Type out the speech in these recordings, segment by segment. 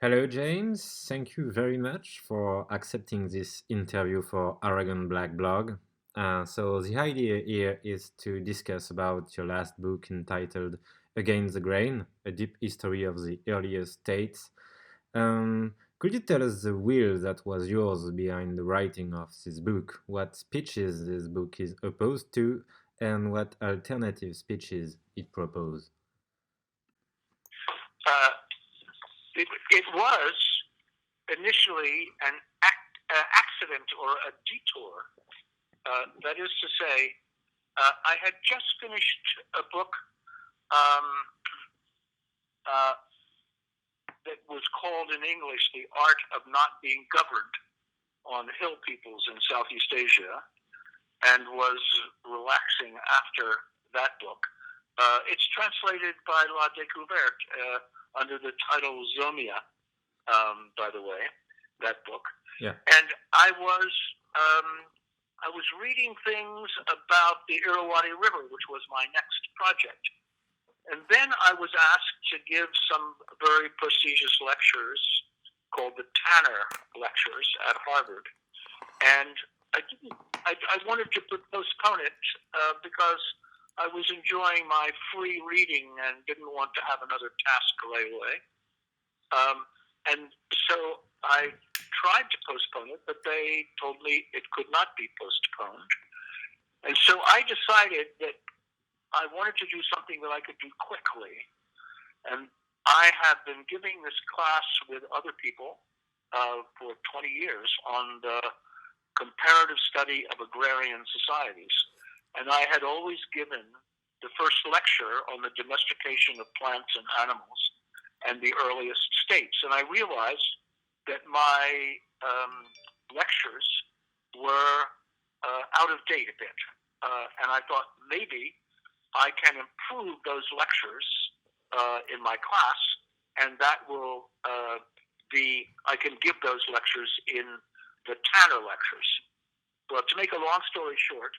Hello, James. Thank you very much for accepting this interview for Aragon Black Blog. So the idea here is to discuss about your last book entitled Against the Grain, a deep history of the earlier states. Could you tell us the will that was yours behind the writing of this book? What speeches this book is opposed to, and what alternative speeches it proposes? Uh, it was initially an accident or a detour. That is to say, I had just finished a book that was called in English The Art of Not Being Governed on Hill Peoples in Southeast Asia, and was relaxing after that book. It's translated by La Découverte under the title Zomia, by the way, that book. Yeah. And I was reading things about the Irrawaddy River, which was my next project. And then I was asked to give some very prestigious lectures called the Tanner Lectures at Harvard. And I wanted to postpone it because I was enjoying my free reading and didn't want to have another task lay away. And so I tried to postpone it, but they told me it could not be postponed. And so I decided that I wanted to do something that I could do quickly. And I have been giving this class with other people for 20 years on the comparative study of agrarian societies. And I had always given the first lecture on the domestication of plants and animals and the earliest states. And I realized that my lectures were out of date a bit. And I thought maybe I can improve those lectures in my class, and that will I can give those lectures in the Tanner Lectures. Well, to make a long story short,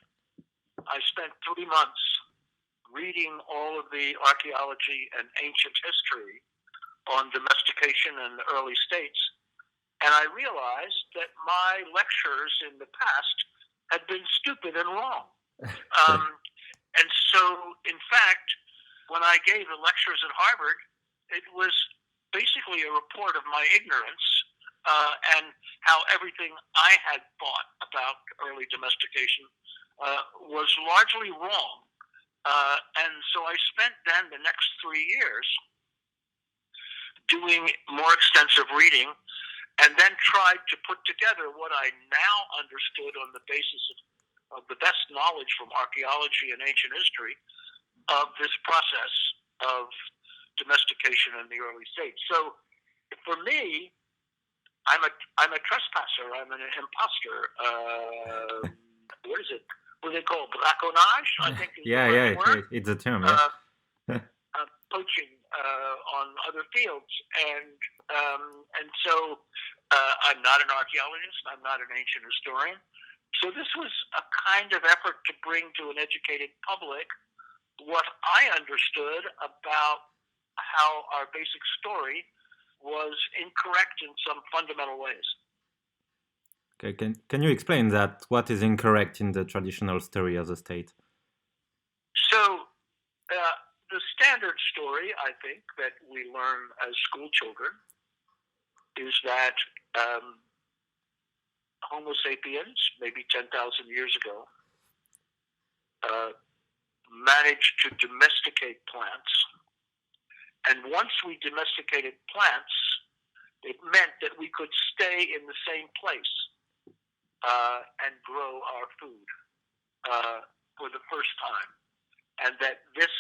I spent 3 months reading all of the archaeology and ancient history on domestication in the early states, and I realized that my lectures in the past had been stupid and wrong. And so, in fact, when I gave the lectures at Harvard, it was basically a report of my ignorance and how everything I had thought about early domestication was largely wrong. And so I spent then the next 3 years doing more extensive reading, and then tried to put together what I now understood on the basis of the best knowledge from archaeology and ancient history of this process of domestication in the early states. So for me, I'm a trespasser. I'm an imposter. What is it? What do they call braconnage? I think is the word. It's a term. Yeah. Poaching on other fields, and so I'm not an archaeologist. I'm not an ancient historian. So this was a kind of effort to bring to an educated public what I understood about how our basic story was incorrect in some fundamental ways. Okay, can you explain that? What is incorrect in the traditional story of the state? So the standard story, I think, that we learn as school children is that Homo sapiens, maybe 10,000 years ago, managed to domesticate plants. And once we domesticated plants, it meant that we could stay in the same place and grow our food for the first time. And that this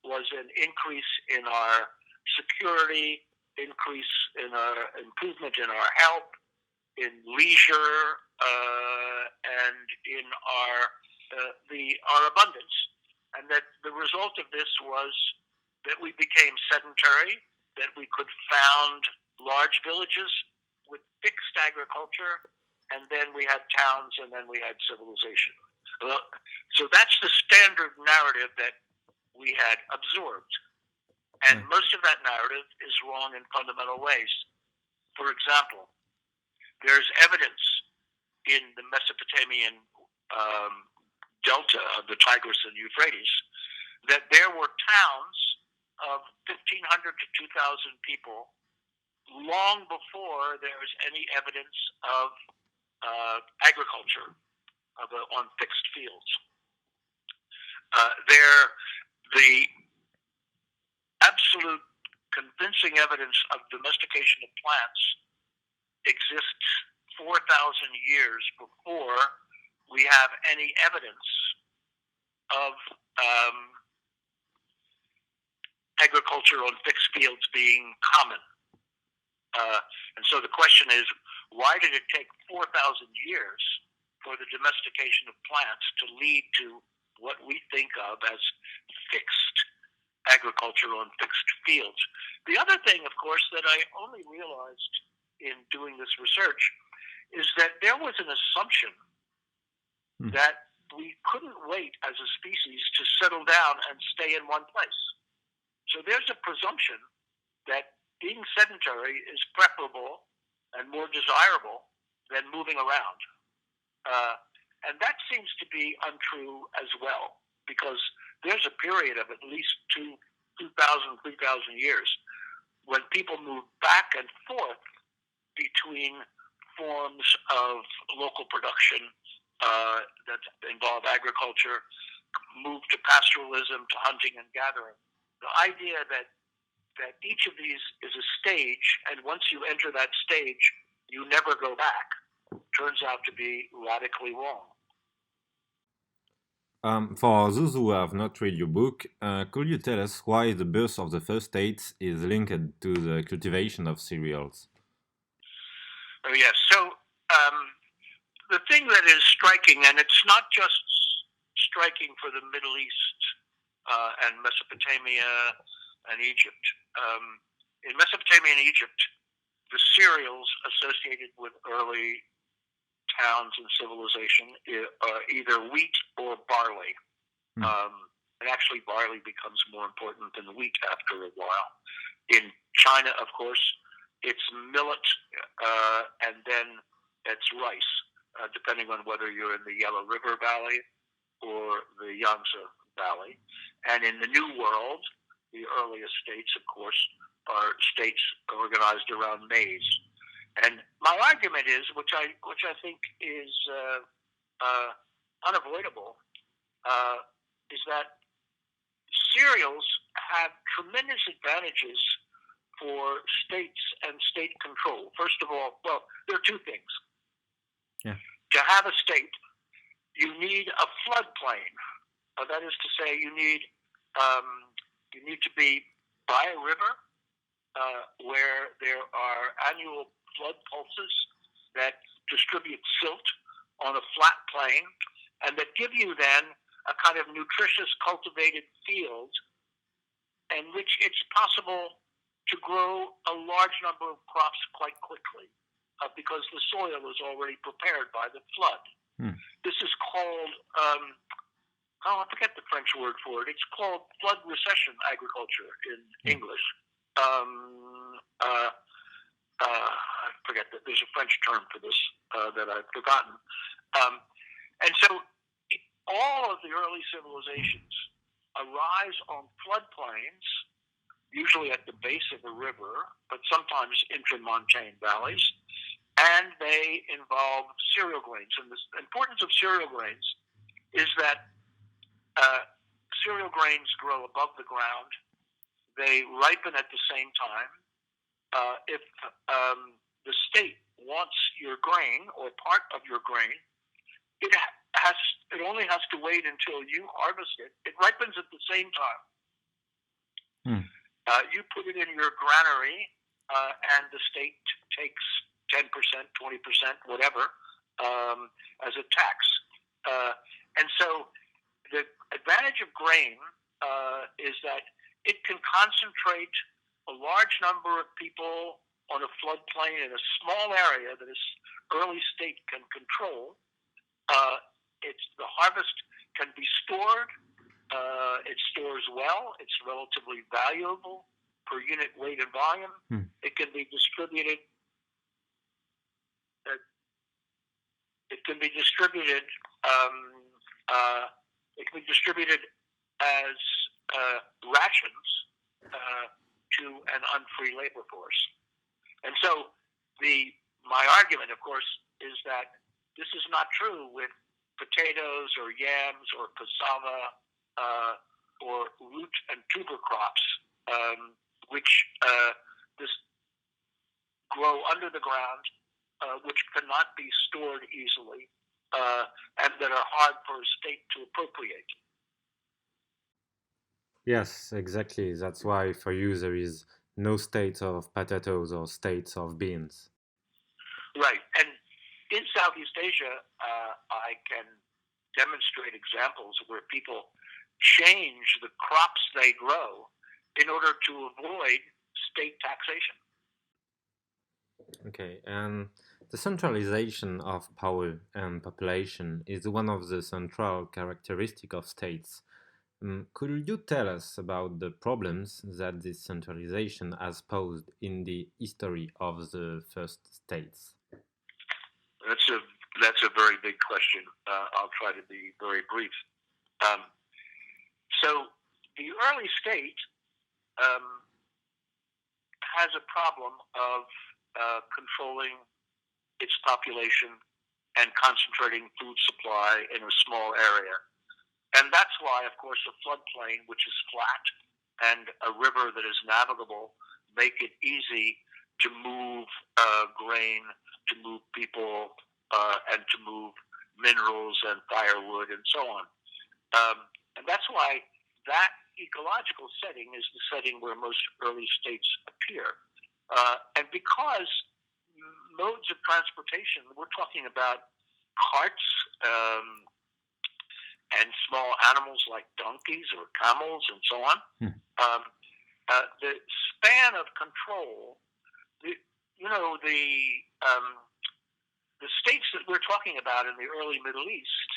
was an increase in our security, increase in our improvement in our health, in leisure, and in our abundance. And that the result of this was that we became sedentary, that we could found large villages with fixed agriculture, and then we had towns, and then we had civilization. So that's the standard narrative that we had absorbed. And most of that narrative is wrong in fundamental ways. For example, there's evidence in the Mesopotamian delta of the Tigris and Euphrates that there were towns of 1,500 to 2,000 people long before there was any evidence of agriculture on fixed fields. The absolute convincing evidence of domestication of plants exists 4,000 years before we have any evidence of agriculture on fixed fields being common. And so the question is, why did it take 4,000 years for the domestication of plants to lead to what we think of as fixed agriculture on fixed fields? The other thing, of course, that I only realized in doing this research is that there was an assumption that we couldn't wait as a species to settle down and stay in one place. So there's a presumption that being sedentary is preferable and more desirable than moving around. And that seems to be untrue as well, because there's a period of at least 2,000, 3,000 years when people move back and forth between forms of local production that involve agriculture, move to pastoralism, to hunting and gathering. The idea that each of these is a stage, and once you enter that stage, you never go back, turns out to be radically wrong. For those who have not read your book, could you tell us why the birth of the first states is linked to the cultivation of cereals? Oh, yes. So the thing that is striking, and it's not just striking for the Middle East and Mesopotamia and Egypt. In Mesopotamia and Egypt, the cereals associated with early towns and civilization are either wheat or barley. And actually, barley becomes more important than wheat after a while. In China, of course, it's millet, and then it's rice, depending on whether you're in the Yellow River Valley or the Yangtze Valley. And in the New World, the earliest states, of course, are states organized around maize. And my argument is, which I think is unavoidable, is that cereals have tremendous advantages for states and state control. First of all, well, there are two things. Yeah. To have a state, you need a floodplain. That is to say, you need to be by a river where there are annual flood pulses that distribute silt on a flat plain, and that give you then a kind of nutritious cultivated field in which it's possible to grow a large number of crops quite quickly because the soil is already prepared by the flood. This is called, I forget the French word for it. It's called flood recession agriculture in English. I forget that there's a French term for this that I've forgotten. And so all of the early civilizations arise on floodplains, usually at the base of a river, but sometimes intramontane valleys, and they involve cereal grains. And the importance of cereal grains is that cereal grains grow above the ground. They ripen at the same time. If the state wants your grain or part of your grain, it only has to wait until you harvest it. It ripens at the same time. You put it in your granary, and the state takes 10%, 20%, whatever, as a tax. And so the advantage of grain is that it can concentrate a large number of people on a floodplain in a small area that a early state can control. The harvest can be stored. It stores well. It's relatively valuable per unit weight and volume. It can be distributed it can be distributed. It can be distributed as rations to an unfree labor force. And so my argument, of course, is that this is not true with potatoes or yams or cassava or root and tuber crops, which this grow under the ground, which cannot be stored easily, and that are hard for a state to appropriate. Yes, exactly. That's why for you there is no state of potatoes or states of beans. Right. And in Southeast Asia, I can demonstrate examples where people change the crops they grow in order to avoid state taxation. Okay, and the centralization of power and population is one of the central characteristics of states. Could you tell us about the problems that this centralization has posed in the history of the first states? That's a very big question. I'll try to be very brief. So the early state has a problem of controlling its population and concentrating food supply in a small area. And that's why, of course, a floodplain, which is flat, and a river that is navigable make it easy to move grain, to move people, and to move minerals and firewood and so on. And that's why that ecological setting is the setting where most early states appear. And because modes of transportation, we're talking about carts and small animals like donkeys or camels and so on. The span of control, the states that we're talking about in the early Middle East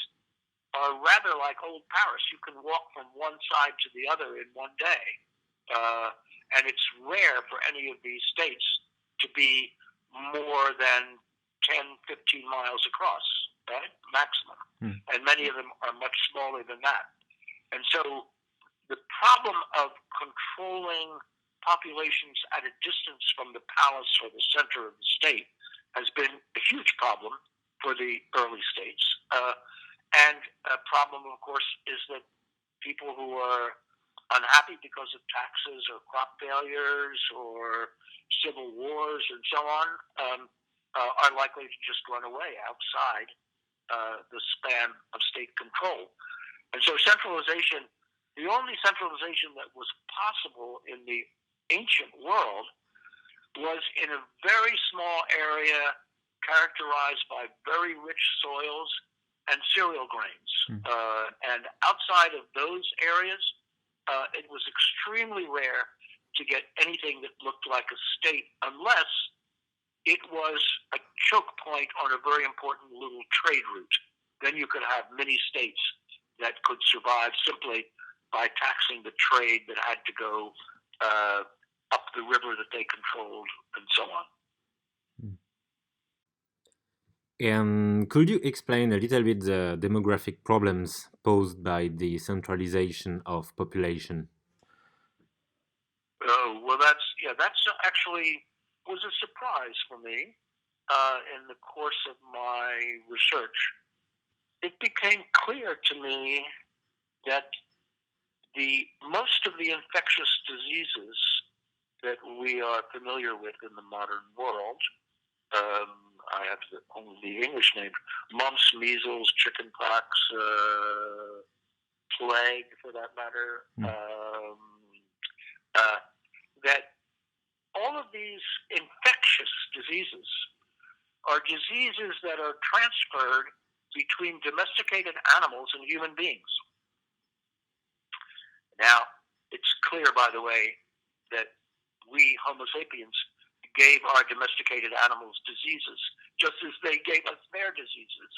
are rather like old Paris. You can walk from one side to the other in one day. And it's rare for any of these states to be more than 10, 15 miles across, right? Maximum. And many of them are much smaller than that. And so the problem of controlling populations at a distance from the palace or the center of the state has been a huge problem for the early states. And a problem, of course, is that people who are unhappy because of taxes or crop failures or civil wars and so on are likely to just run away outside the span of state control. And so centralization, the only centralization that was possible in the ancient world was in a very small area characterized by very rich soils and cereal grains. And outside of those areas, it was extremely rare to get anything that looked like a state unless it was a choke point on a very important little trade route. Then you could have many states that could survive simply by taxing the trade that had to go up the river that they controlled and so on. And could you explain a little bit the demographic problems posed by the centralization of population? Oh, well, that's actually was a surprise for me in the course of my research. It became clear to me that most of the infectious diseases that we are familiar with in the modern world, I have only the English name, mumps, measles, chickenpox, plague for that matter, that all of these infectious diseases are diseases that are transferred between domesticated animals and human beings. Now, it's clear, by the way, that we Homo sapiens gave our domesticated animals diseases, just as they gave us their diseases,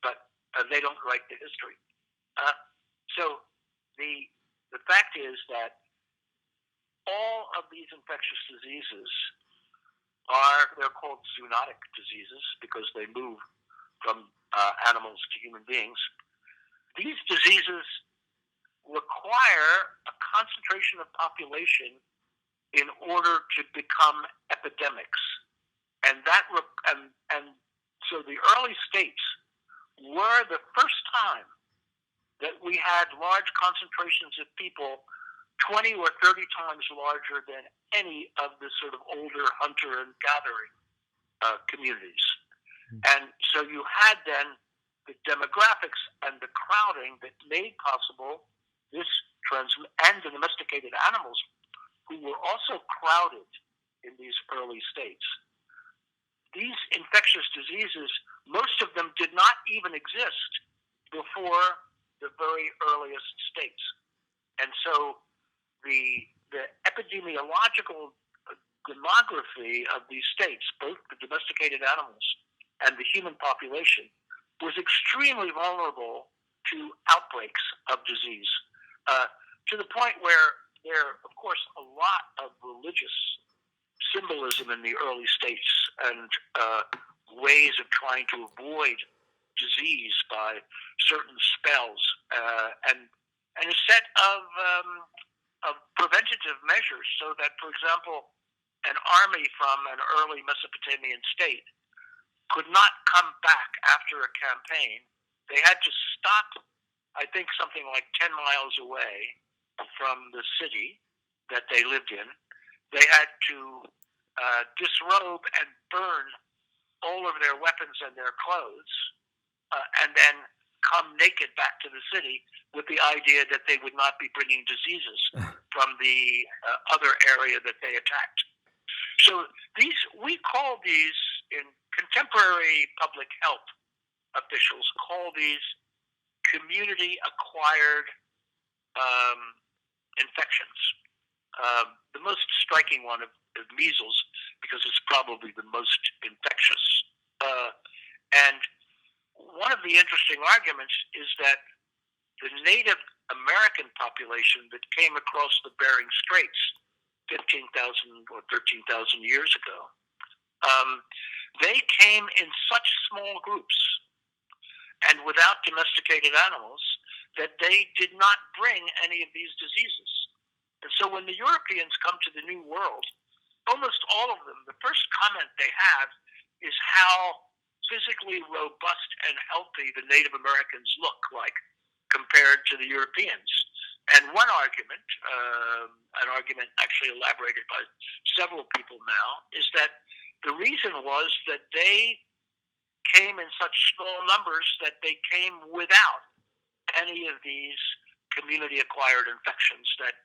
but they don't write the history. So the fact is that all of these infectious diseases they're called zoonotic diseases because they move from animals to human beings. These diseases require a concentration of population in order to become epidemics, and so the early states were the first time that we had large concentrations of people, 20 or 30 times larger than any of the sort of older hunter and gathering communities. And so you had then the demographics and the crowding that made possible this and the domesticated animals who were also crowded in these early states. These infectious diseases, most of them did not even exist before the very earliest states. And so the epidemiological demography of these states, both the domesticated animals and the human population, was extremely vulnerable to outbreaks of disease, to the point where there, of course, a lot of religious symbolism in the early states and ways of trying to avoid disease by certain spells and a set of preventative measures, so that, for example, an army from an early Mesopotamian state could not come back after a campaign. They had to stop, I think, something like 10 miles away from the city that they lived in. They had to disrobe and burn all of their weapons and their clothes, and then come naked back to the city with the idea that they would not be bringing diseases from the other area that they attacked. So we call these, in contemporary public health officials, call these community-acquired infections. The most striking one is measles, because it's probably the most infectious. And one of the interesting arguments is that the Native American population that came across the Bering Straits 15,000 or 13,000 years ago, they came in such small groups and without domesticated animals that they did not bring any of these diseases. And so when the Europeans come to the New World, almost all of them, the first comment they have is how physically robust and healthy the Native Americans look like compared to the Europeans. And one argument, an argument actually elaborated by several people now, is that the reason was that they came in such small numbers that they came without any of these community-acquired infections that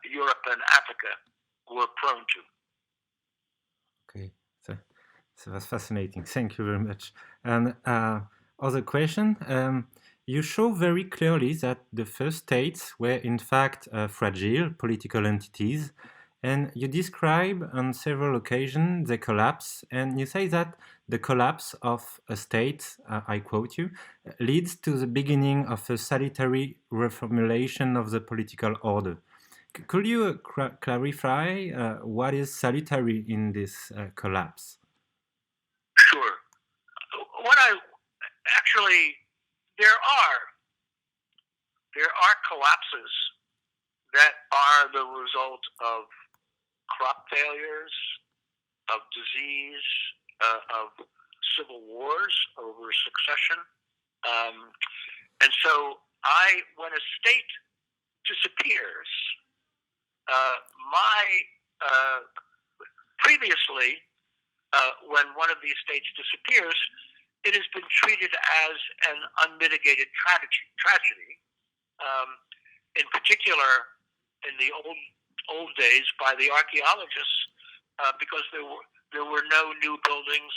Europe and Africa were prone to. Okay, so that's fascinating. Thank you very much. And other question, you show very clearly that the first states were in fact fragile political entities, and you describe on several occasions the collapse, and you say that the collapse of a state, I quote you, leads to the beginning of a salutary reformulation of the political order. Could you clarify what is salutary in this collapse? Sure. There are collapses that are the result of crop failures, of disease, of civil wars over succession. And so when a state disappears, previously, when one of these states disappears, it has been treated as an unmitigated tragedy. In particular, in the old days, by the archaeologists, because there were no new buildings,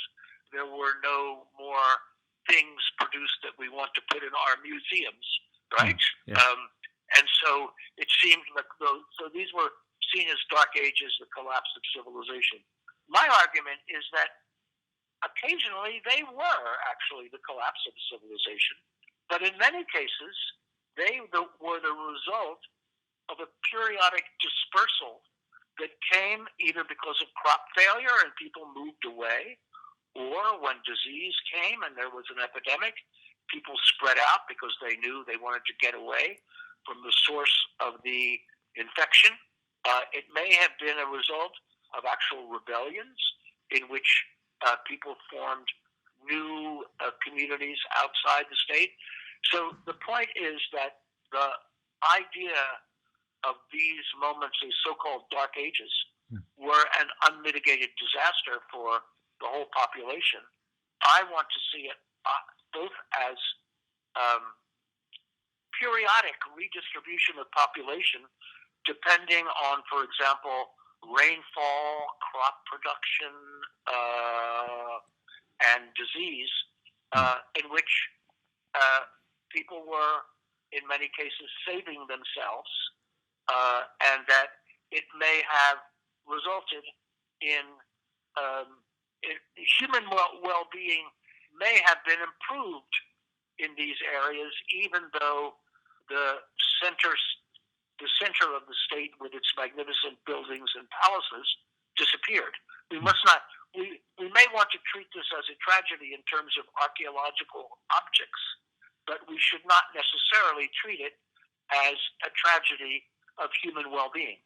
there were no more things produced that we want to put in our museums, right? Yeah. And so it seemed like these were seen as dark ages, the collapse of civilization. My argument is that occasionally they were actually the collapse of civilization, but in many cases they were the result of a periodic dispersal that came either because of crop failure and people moved away, Or when disease came and there was an epidemic, people spread out because they knew they wanted to get away from the source of the infection. It may have been a result of actual rebellions in which people formed new communities outside the state. So the point is that the idea of these moments, these so-called dark ages, were an unmitigated disaster for the whole population. I want to see it both as periodic redistribution of population depending on, for example, rainfall, crop production, and disease, in which people were, in many cases, saving themselves, and that it may have resulted in human well-being may have been improved in these areas, even though the center of the state with its magnificent buildings and palaces disappeared. We must not. We may want to treat this as a tragedy in terms of archaeological objects, but we should not necessarily treat it as a tragedy of human well-being.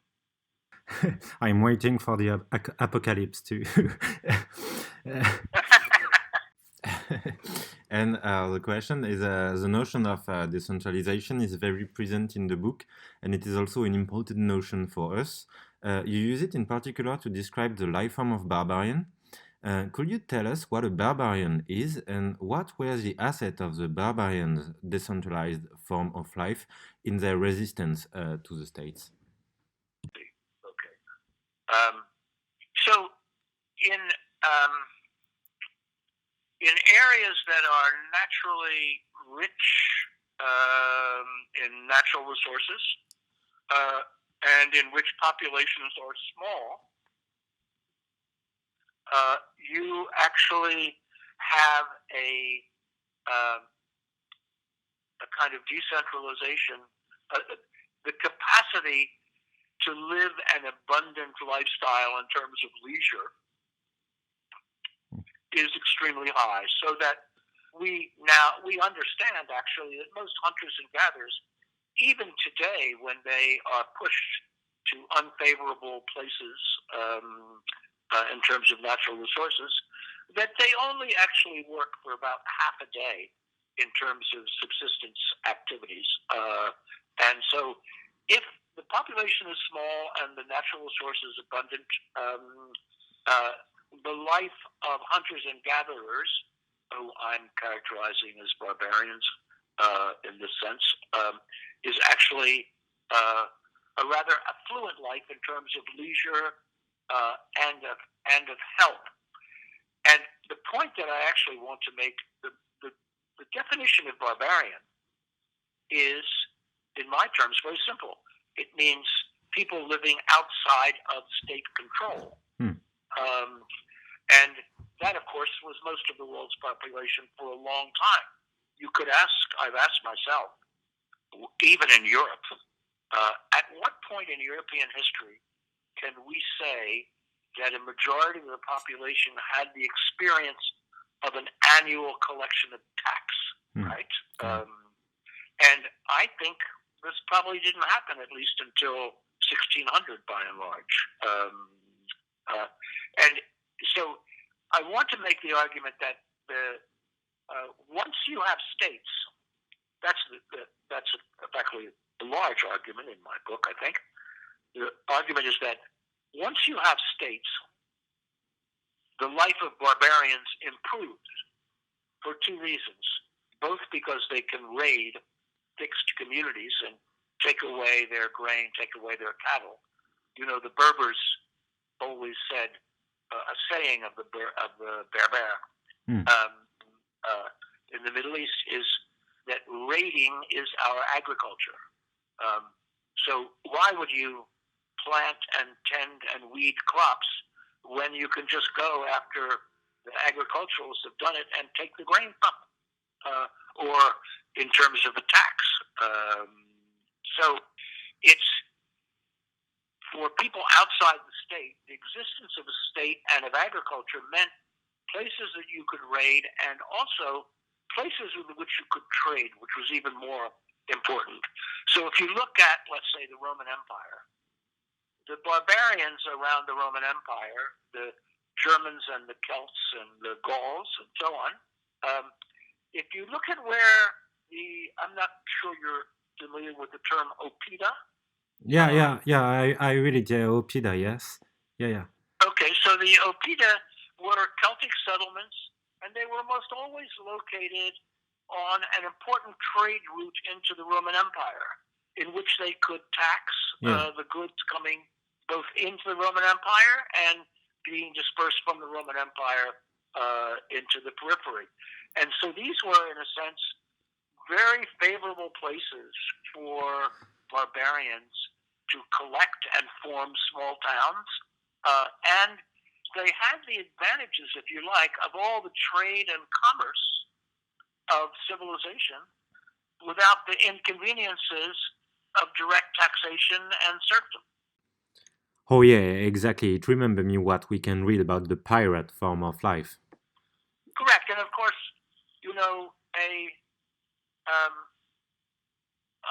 I'm waiting for the apocalypse too. And the question is, the notion of decentralization is very present in the book, and it is also an important notion for us. You use it in particular to describe the life form of barbarian. Could you tell us what a barbarian is, and what were the assets of the barbarians' decentralized form of life in their resistance to the states? Okay. So in areas that are naturally rich in natural resources and in which populations are small, you actually have a kind of decentralization, the capacity to live an abundant lifestyle in terms of leisure is extremely high, so that we understand actually that most hunters and gatherers, even today when they are pushed to unfavorable places in terms of natural resources, that they only actually work for about half a day in terms of subsistence activities. And so if the population is small and the natural resources abundant, the life of hunters and gatherers, who I'm characterizing as barbarians in this sense, is actually a rather affluent life in terms of leisure and of health. And the point that I actually want to make, the definition of barbarian is, in my terms, very simple. It means people living outside of state control. And that, of course, was most of the world's population for a long time. I've asked myself, even in Europe, at what point in European history can we say that a majority of the population had the experience of an annual collection of tax, right? And I think this probably didn't happen at least until 1600, by and large. And so I want to make the argument that once you have states, that's actually a large argument in my book, I think. The argument is that once you have states, the life of barbarians improves for two reasons. Both because they can raid fixed communities and take away their grain, take away their cattle. You know, the Berbers always said, a saying of the Berber in the Middle East is that raiding is our agriculture. So why would you plant and tend and weed crops when you can just go after the agriculturalists have done it and take the grain from them, or in terms of the tax? So it's for people outside the state, the existence of a state and of agriculture meant places that you could raid, and also places with which you could trade, which was even more important. So if you look at, let's say, the Roman Empire, the barbarians around the Roman Empire, the Germans and the Celts and the Gauls and so on, if you look at where I'm not sure you're familiar with the term Oppida. I read it. Yeah, Oppida, yes. Yeah. Okay, so the Oppida were Celtic settlements, and they were almost always located on an important trade route into the Roman Empire, in which they could tax the goods coming both into the Roman Empire and being dispersed from the Roman Empire into the periphery. And so these were, in a sense, very favorable places for barbarians to collect and form small towns. And they had the advantages, if you like, of all the trade and commerce of civilization without the inconveniences of direct taxation and serfdom. Oh yeah, exactly. It reminded me what we can read about the pirate form of life. Correct, and of course,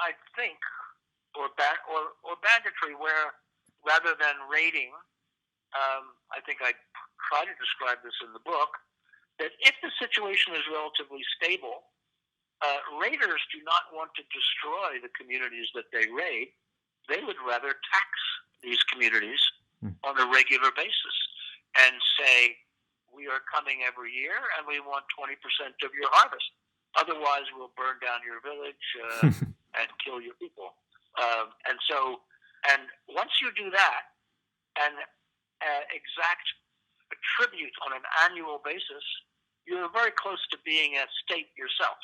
I think, or banditry, where rather than raiding, I think I try to describe this in the book, that if the situation is relatively stable, raiders do not want to destroy the communities that they raid. They would rather tax these communities on a regular basis and say, we are coming every year and we want 20% of your harvest. Otherwise, we'll burn down your village and kill your people. And once you do that and exact a tribute on an annual basis, you're very close to being a state yourself.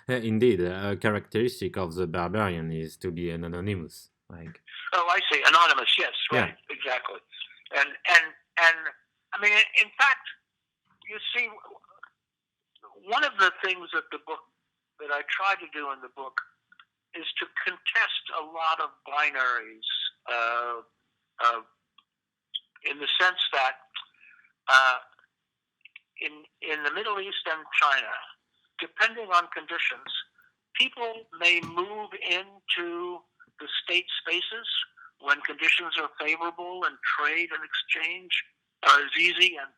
Indeed, a characteristic of the barbarian is to be an anonymous. Oh, I see. Anonymous, yes, right, exactly. And I mean, in fact, you see, one of the things that I try to do in the book is to contest a lot of binaries, in the sense that in the Middle East and China, depending on conditions, people may move into the state spaces when conditions are favorable and trade and exchange is easy and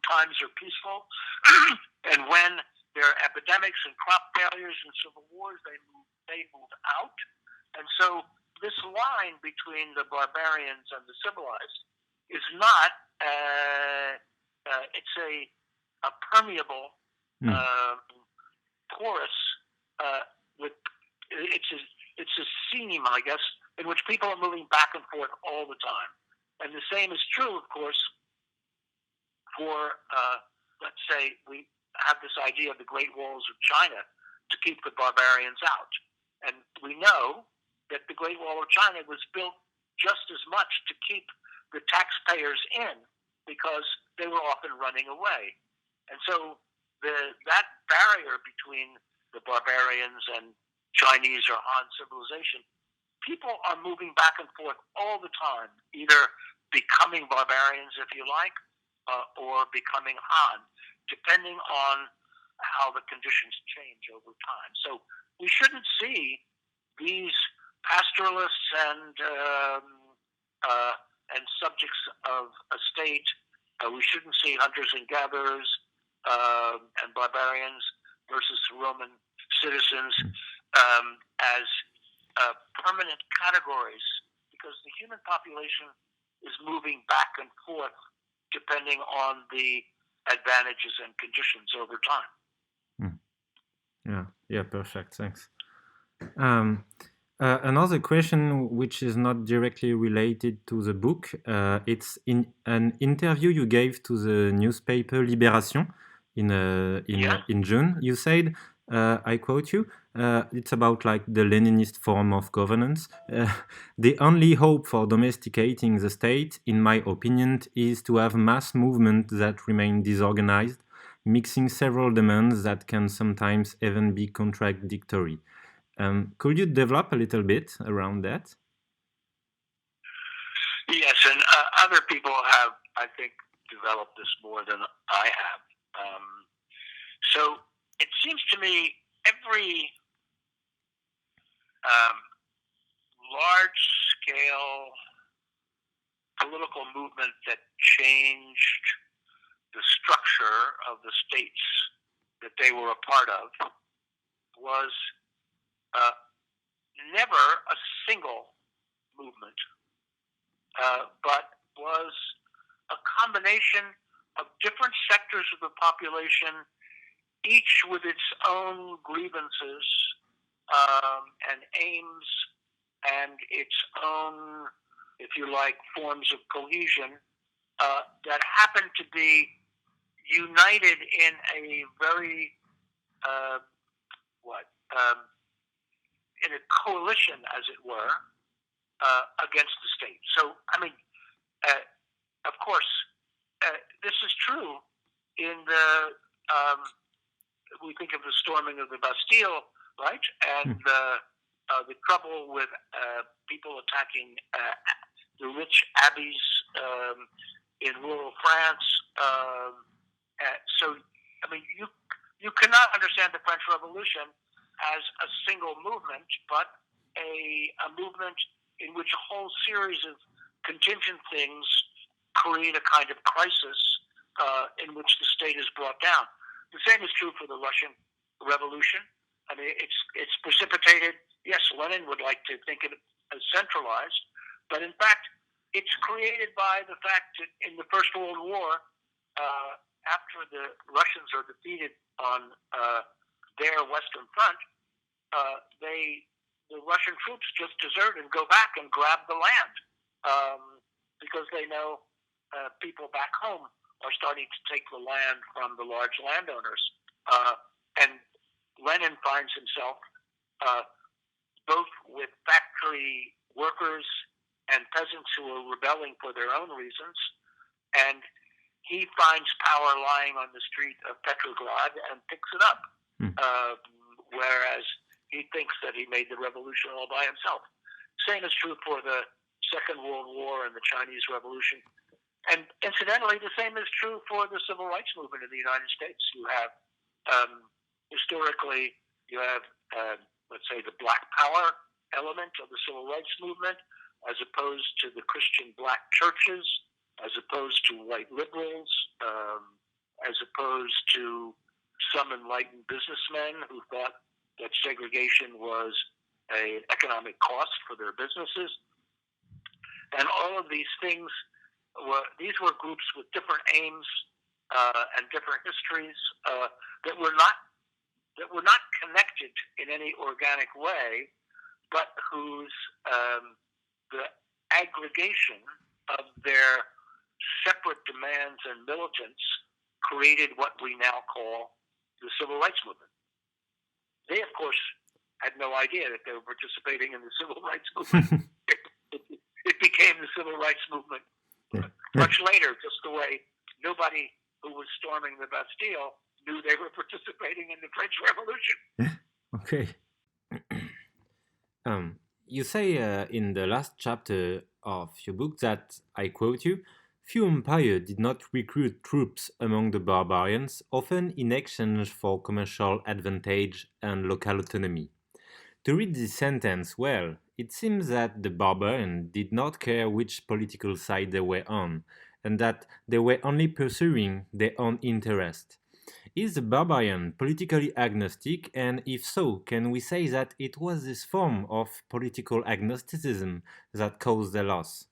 times are peaceful. And when there are epidemics and crop failures and civil wars, they move out. And so this line between the barbarians and the civilized is not, it's a permeable, porous, it's a seam, I guess, in which people are moving back and forth all the time. And the same is true, of course, for, let's say, we have this idea of the Great Walls of China to keep the barbarians out. And we know that the Great Wall of China was built just as much to keep the taxpayers in because they were often running away. And so that barrier between the barbarians and Chinese or Han civilization, people are moving back and forth all the time, either becoming barbarians, if you like, or becoming Han, depending on how the conditions change over time. So we shouldn't see these pastoralists and subjects of a state. We shouldn't see hunters and gatherers and barbarians versus Roman citizens as permanent categories, because the human population is moving back and forth depending on the advantages and conditions over time. Yeah, perfect. Thanks. Another question, which is not directly related to the book, it's in an interview you gave to the newspaper Libération in June. You said, I quote you, it's about like the Leninist form of governance. The only hope for domesticating the state, in my opinion, is to have mass movement that remain disorganized, mixing several demands that can sometimes even be contradictory. Could you develop a little bit around that? Yes, and other people have, I think, developed this more than I have. So it seems to me every large-scale political movement that changed the structure of the states that they were a part of was never a single movement, but was a combination of different sectors of the population, each with its own grievances and aims and its own, if you like, forms of cohesion that happen to be united in a very in a coalition, as it were, against the state. So, I mean, of course, this is true in the. We think of the storming of the Bastille, right, and the trouble with people attacking the rich abbeys in rural France. So, I mean, you cannot understand the French Revolution as a single movement, but a movement in which a whole series of contingent things create a kind of crisis in which the state is brought down. The same is true for the Russian Revolution. I mean, it's precipitated. Yes, Lenin would like to think of it as centralized, but in fact, it's created by the fact that in the First World War, after the Russians are defeated on their Western Front, the Russian troops just desert and go back and grab the land because they know people back home are starting to take the land from the large landowners. And Lenin finds himself both with factory workers and peasants who are rebelling for their own reasons, and he finds power lying on the street of Petrograd and picks it up, whereas he thinks that he made the revolution all by himself. Same is true for the Second World War and the Chinese Revolution. And incidentally, the same is true for the civil rights movement in the United States. You have, historically, let's say, the black power element of the civil rights movement, as opposed to the Christian black churches, as opposed to white liberals, as opposed to some enlightened businessmen who thought that segregation was an economic cost for their businesses. And all of these things these were groups with different aims and different histories that were not connected in any organic way, but whose the aggregation of their separate demands and militants created what we now call the civil rights movement. They, of course, had no idea that they were participating in the civil rights movement. It became the civil rights movement much later, just the way nobody who was storming the Bastille knew they were participating in the French Revolution. Okay. You say in the last chapter of your book that, I quote you, few empires did not recruit troops among the barbarians, often in exchange for commercial advantage and local autonomy. To read this sentence well, it seems that the barbarians did not care which political side they were on, and that they were only pursuing their own interest. Is the barbarian politically agnostic, and if so, can we say that it was this form of political agnosticism that caused the loss?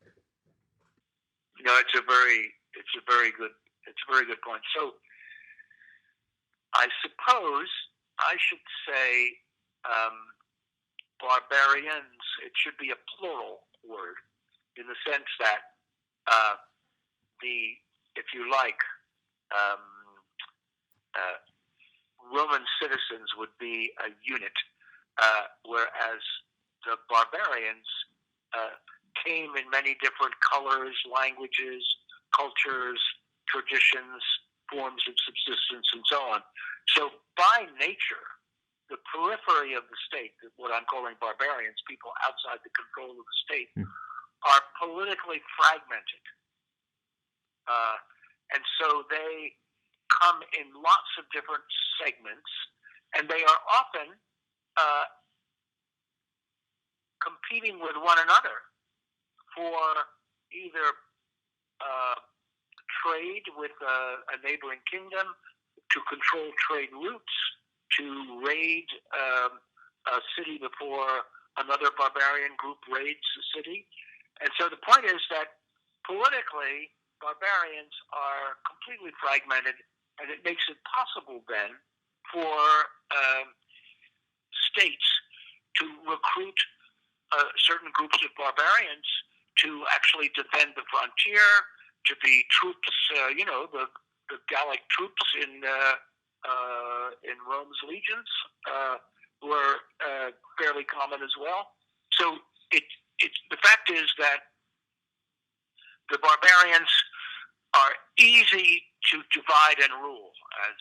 No, it's a very good point. So, I suppose I should say barbarians. It should be a plural word, in the sense that if you like, Roman citizens would be a unit, whereas the barbarians came in many different colors, languages, cultures, traditions, forms of subsistence, and so on. So by nature, the periphery of the state, what I'm calling barbarians, people outside the control of the state, are politically fragmented. And so they come in lots of different segments, and they are often competing with one another for either trade with a neighboring kingdom, to control trade routes, to raid a city before another barbarian group raids the city. And so the point is that politically, barbarians are completely fragmented, and it makes it possible then for states to recruit certain groups of barbarians to actually defend the frontier, to be troops, the Gallic troops in Rome's legions were fairly common as well. So the fact is that the barbarians are easy to divide and rule, as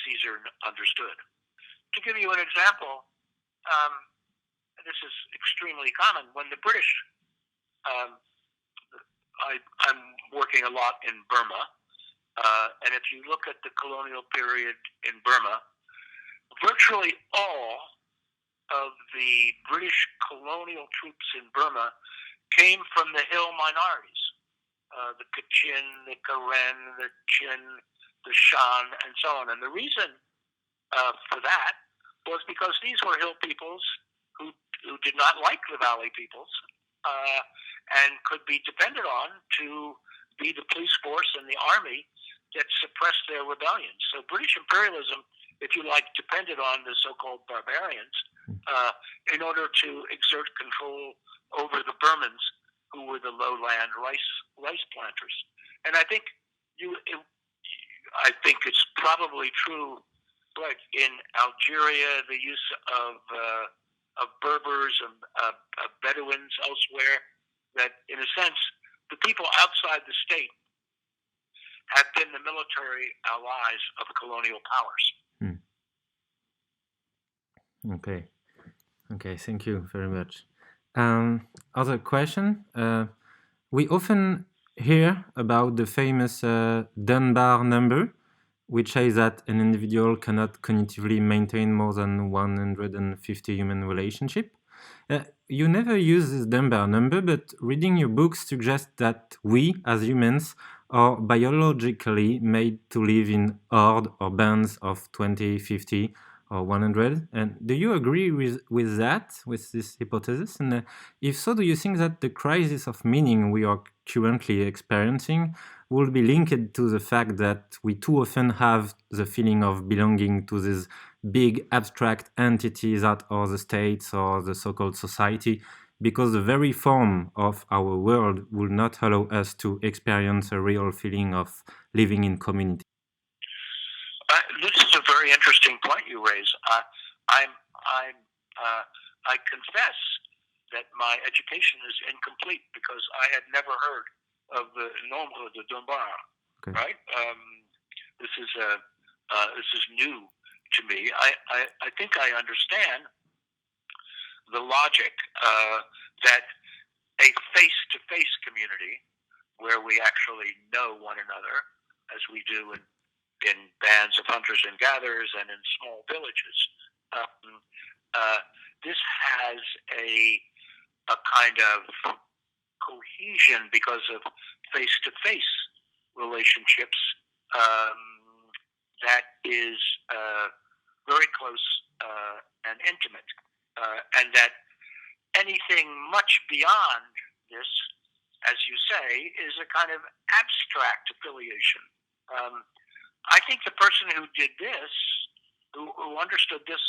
Caesar understood. To give you an example, this is extremely common. When the British, I'm working a lot in Burma, and if you look at the colonial period in Burma, virtually all of the British colonial troops in Burma came from the hill minorities, the Kachin, the Karen, the Chin, the Shan, and so on. And the reason for that was because these were hill peoples who did not like the valley peoples and could be depended on to be the police force and the army that suppressed their rebellions. So British imperialism, if you like, depended on the so-called barbarians in order to exert control over the Burmans, who were the lowland rice planters. And I think it's probably true, like in Algeria, the use of Berbers and Bedouins elsewhere, that in a sense, the people outside the state have been the military allies of colonial powers. Okay, thank you very much. Other question. We often hear about the famous Dunbar number, which says that an individual cannot cognitively maintain more than 150 human relationships. You never use this Dunbar number, but reading your book suggests that we, as humans, are biologically made to live in horde or bands of 20, 50, or 100. And do you agree with this hypothesis? And if so, do you think that the crisis of meaning we are currently experiencing will be linked to the fact that we too often have the feeling of belonging to these big abstract entities that are the states or the so-called society, because the very form of our world will not allow us to experience a real feeling of living in community? This is a very interesting point you raise. I confess that my education is incomplete because I had never heard of the nombre de Dunbar. Okay. Right? This is new to me. I think I understand the logic that a face-to-face community where we actually know one another, as we do in bands of hunters and gatherers and in small villages, this has a kind of cohesion because of face-to-face relationships that is very close and intimate, and that anything much beyond this, as you say, is a kind of abstract affiliation. I think the person who did this, who understood this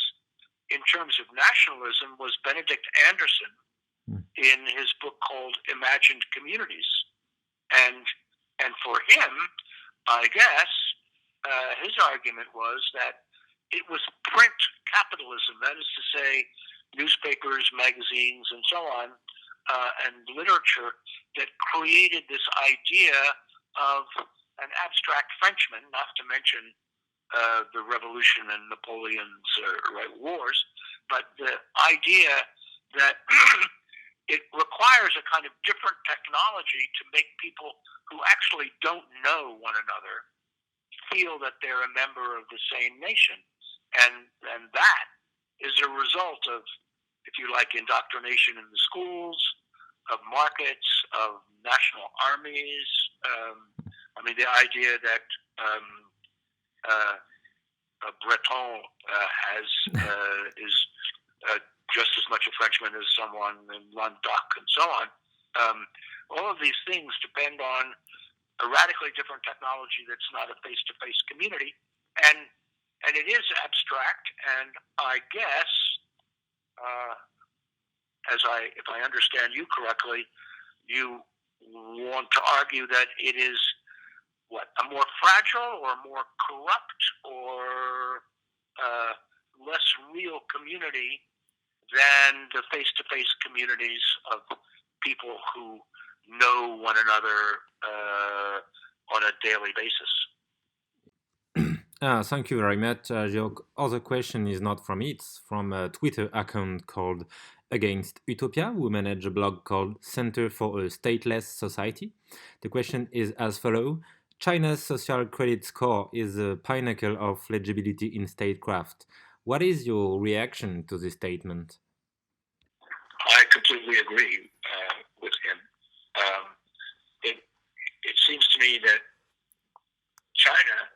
in terms of nationalism, was Benedict Anderson in his book called Imagined Communities. And for him, I guess, his argument was that it was print capitalism, that is to say, newspapers, magazines, and so on, and literature, that created this idea of an abstract Frenchman, not to mention the Revolution and Napoleon's wars, but the idea that it requires a kind of different technology to make people who actually don't know one another feel that they're a member of the same nation. And that is a result of, if you like, indoctrination in the schools, of markets, of national armies. I mean, the idea that a Breton is just as much a Frenchman as someone in Languedoc and so on. All of these things depend on a radically different technology that's not a face-to-face community, and it is abstract. And I guess, if I understand you correctly, you want to argue that it is a more fragile or more corrupt or less real community than the face-to-face communities of people who know one another on a daily basis. Thank you very much. The other question is not from me, it's from a Twitter account called Against Utopia, who manage a blog called Center for a Stateless Society. The question is as follows. China's social credit score is a pinnacle of legibility in statecraft. What is your reaction to this statement? I completely agree with him. It seems to me that China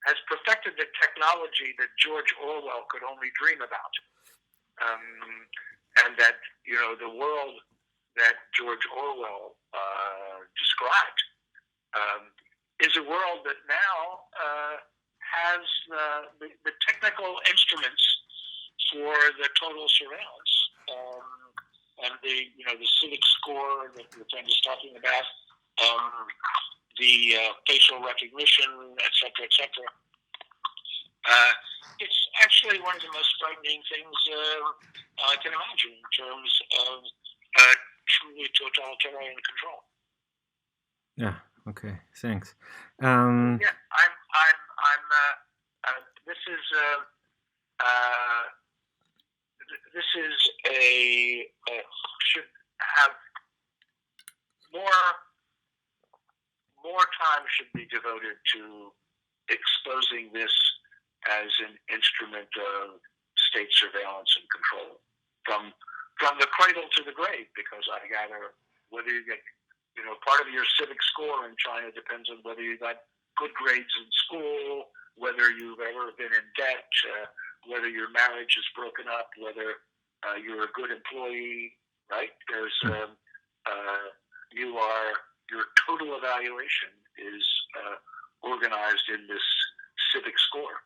has perfected the technology that George Orwell could only dream about, and that the world that George Orwell described is a world that now has the technical instruments for the total surveillance, and the civic score that Jen is talking about, the facial recognition, et cetera, et cetera. It's actually one of the most frightening things I can imagine in terms of truly totalitarian control. Yeah. Okay. Thanks. Yeah, this should have more time should be devoted to exposing this as an instrument of state surveillance and control from the cradle to the grave, because I gather whether you get, part of your civic score in China depends on whether you got good grades in school, whether you've ever been in debt, whether your marriage is broken up, whether you're a good employee, right? There's your total evaluation is organized in this civic score.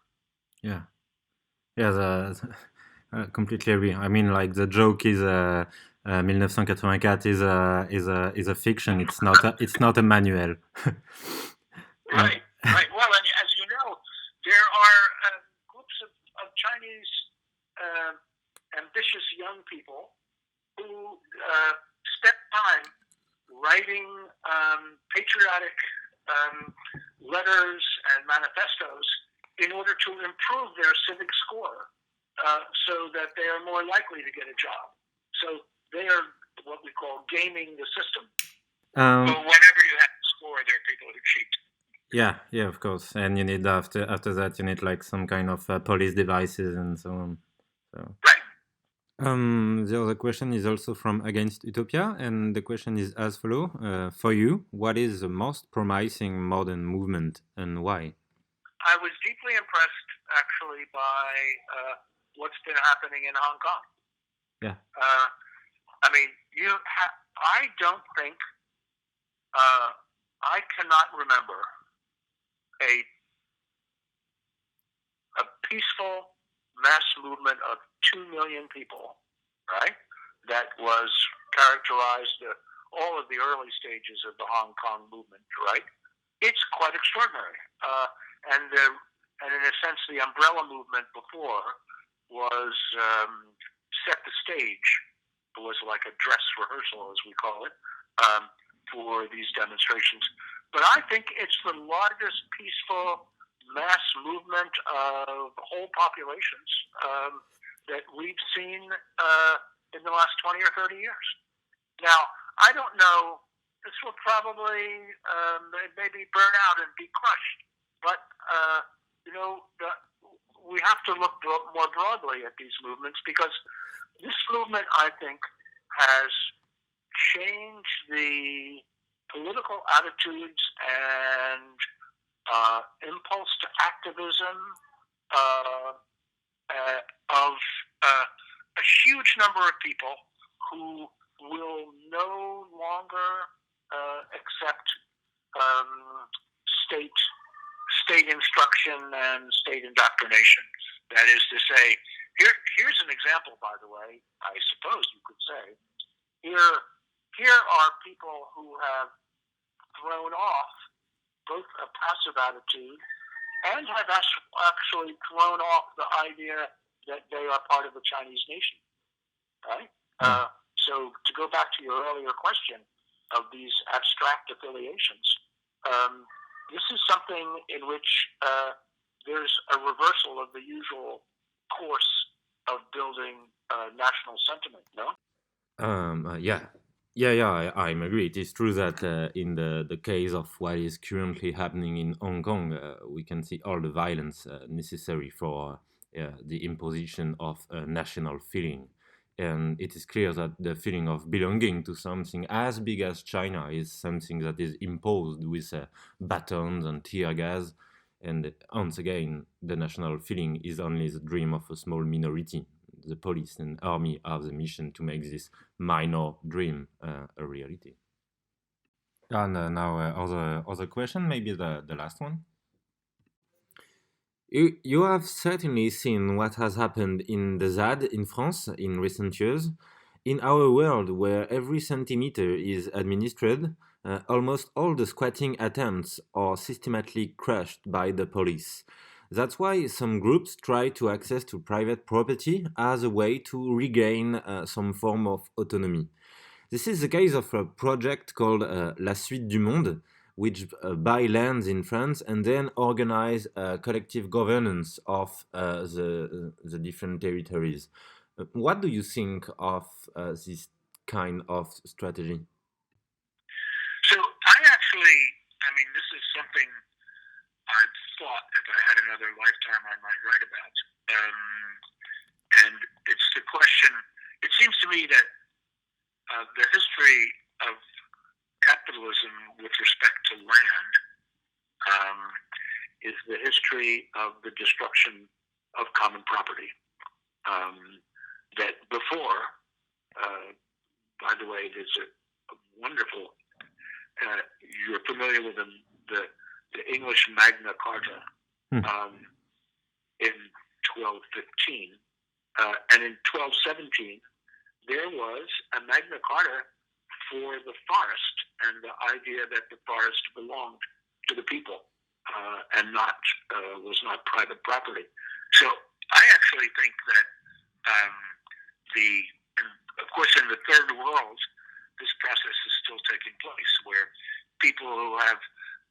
Yeah. Yeah, I completely agree. I mean, like, the joke is 1984 is a fiction. It's not a manual. Right. Well, and as you know, there are groups of Chinese ambitious young people who spend time writing patriotic letters and manifestos in order to improve their civic score, so that they are more likely to get a job. So they are what we call gaming the system. So whenever you have to score, there are people who cheat. Yeah, of course. And you need after that, you need like some kind of police devices and so on. So. Right. The other question is also from Against Utopia, and the question is as follows. For you, what is the most promising modern movement and why? I was deeply impressed, actually, by what's been happening in Hong Kong. Yeah. I mean, I don't think, I cannot remember a peaceful mass movement of 2 million people, right? That was characterized all of the early stages of the Hong Kong movement, right? It's quite extraordinary. And in a sense, the umbrella movement before was set the stage. It was like a dress rehearsal, as we call it, for these demonstrations. But I think it's the largest peaceful mass movement of whole populations that we've seen in the last 20 or 30 years. Now, I don't know, this will probably maybe burn out and be crushed, but, we have to look more broadly at these movements, because this movement, I think, has changed the political attitudes and impulse to activism of a huge number of people who will no longer accept state instruction and state indoctrination. That is to say, here's an example, by the way, I suppose you could say. Here are people who have thrown off both a passive attitude and have actually thrown off the idea that they are part of the Chinese nation. Right? So to go back to your earlier question of these abstract affiliations, this is something in which there's a reversal of the usual course of building national sentiment, no? I agree. It is true that in the case of what is currently happening in Hong Kong, we can see all the violence necessary for the imposition of a national feeling. And it is clear that the feeling of belonging to something as big as China is something that is imposed with batons and tear gas. And once again, the national feeling is only the dream of a small minority. The police and army have the mission to make this minor dream a reality. And now other question, maybe the last one. You have certainly seen what has happened in the ZAD in France in recent years. In our world, where every centimeter is administered, almost all the squatting attempts are systematically crushed by the police. That's why some groups try to access to private property as a way to regain some form of autonomy. This is the case of a project called La Suite du Monde, which buy lands in France and then organize collective governance of the different territories. What do you think of this kind of strategy? So this is something I've thought if I had another lifetime I might write about. And it's the question, it seems to me that the history of capitalism with respect to land is the history of the destruction of common property. That before, by the way, there's a wonderful, you're familiar with the English Magna Carta in 1215, and in 1217 there was a Magna Carta for the forest and the idea that the forest belonged to the people and was not private property. So I actually think that of course in the third world this process is still taking place, where people who have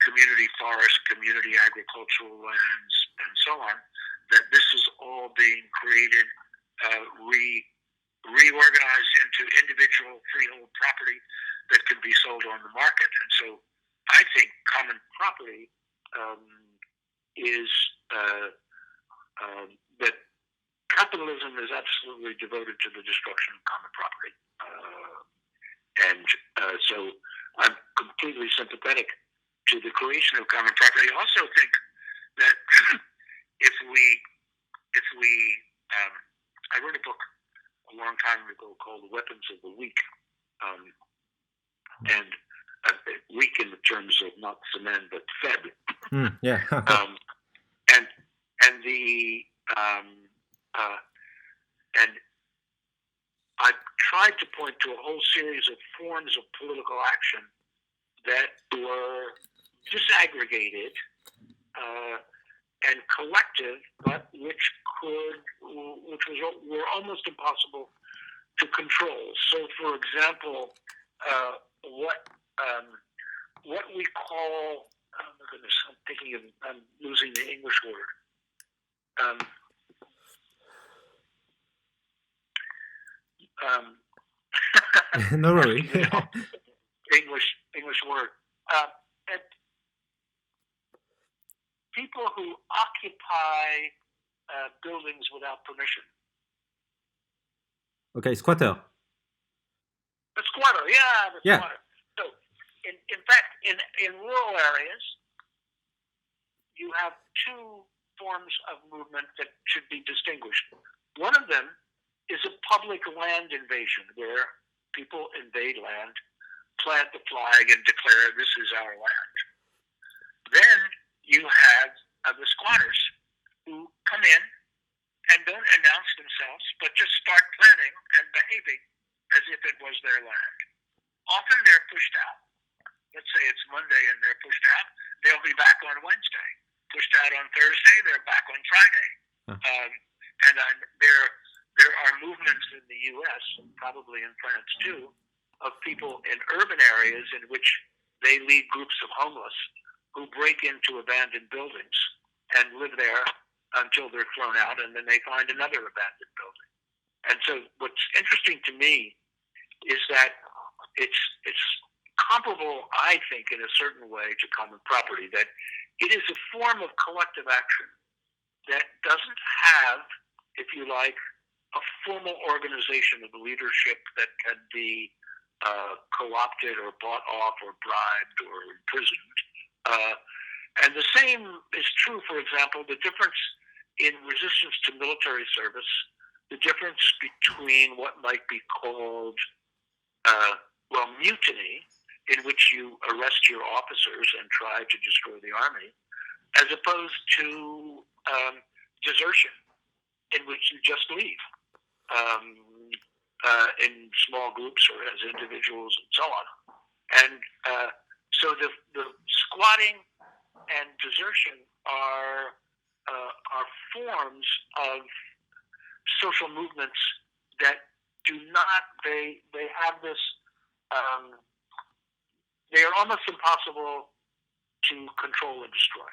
community forests, community agricultural lands, and so on, that this is all being created, reorganized into individual freehold property that can be sold on the market. And so I think common property is that capitalism is absolutely devoted to the destruction of common property. So I'm completely sympathetic to the creation of common property. I also think that I wrote a book a long time ago called The Weapons of the Weak, and weak in the terms of not cement but fed. And I tried to point to a whole series of forms of political action that were disaggregated and collective, but which were almost impossible to control. So, for example, what we call, oh my goodness, I'm losing the English word. Um, No that's worry. the English word. And people who occupy buildings without permission. Okay, squatter. The squatter, yeah, the Yeah. squatter. So, in fact, in rural areas, you have two forms of movement that should be distinguished. One of them is a public land invasion where people invade land, plant the flag, and declare this is our land. Then you have the squatters who come in and don't announce themselves, but just start planning and behaving as if it was their land. Often they're pushed out. Let's say it's Monday and they're pushed out. They'll be back on Wednesday. Pushed out on Thursday, they're back on Friday. And there are movements in the U.S., probably in France too, of people in urban areas in which they lead groups of homeless who break into abandoned buildings and live there until they're thrown out, and then they find another abandoned building. And so what's interesting to me is that it's comparable, I think, in a certain way to common property, that it is a form of collective action that doesn't have, if you like, a formal organization of leadership that can be co-opted or bought off or bribed or imprisoned. And the same is true, for example, the difference in resistance to military service, the difference between what might be called, mutiny, in which you arrest your officers and try to destroy the army, as opposed to desertion, in which you just leave in small groups or as individuals and so on. And so the squatting and desertion are forms of social movements that do not, they have this, they are almost impossible to control and destroy.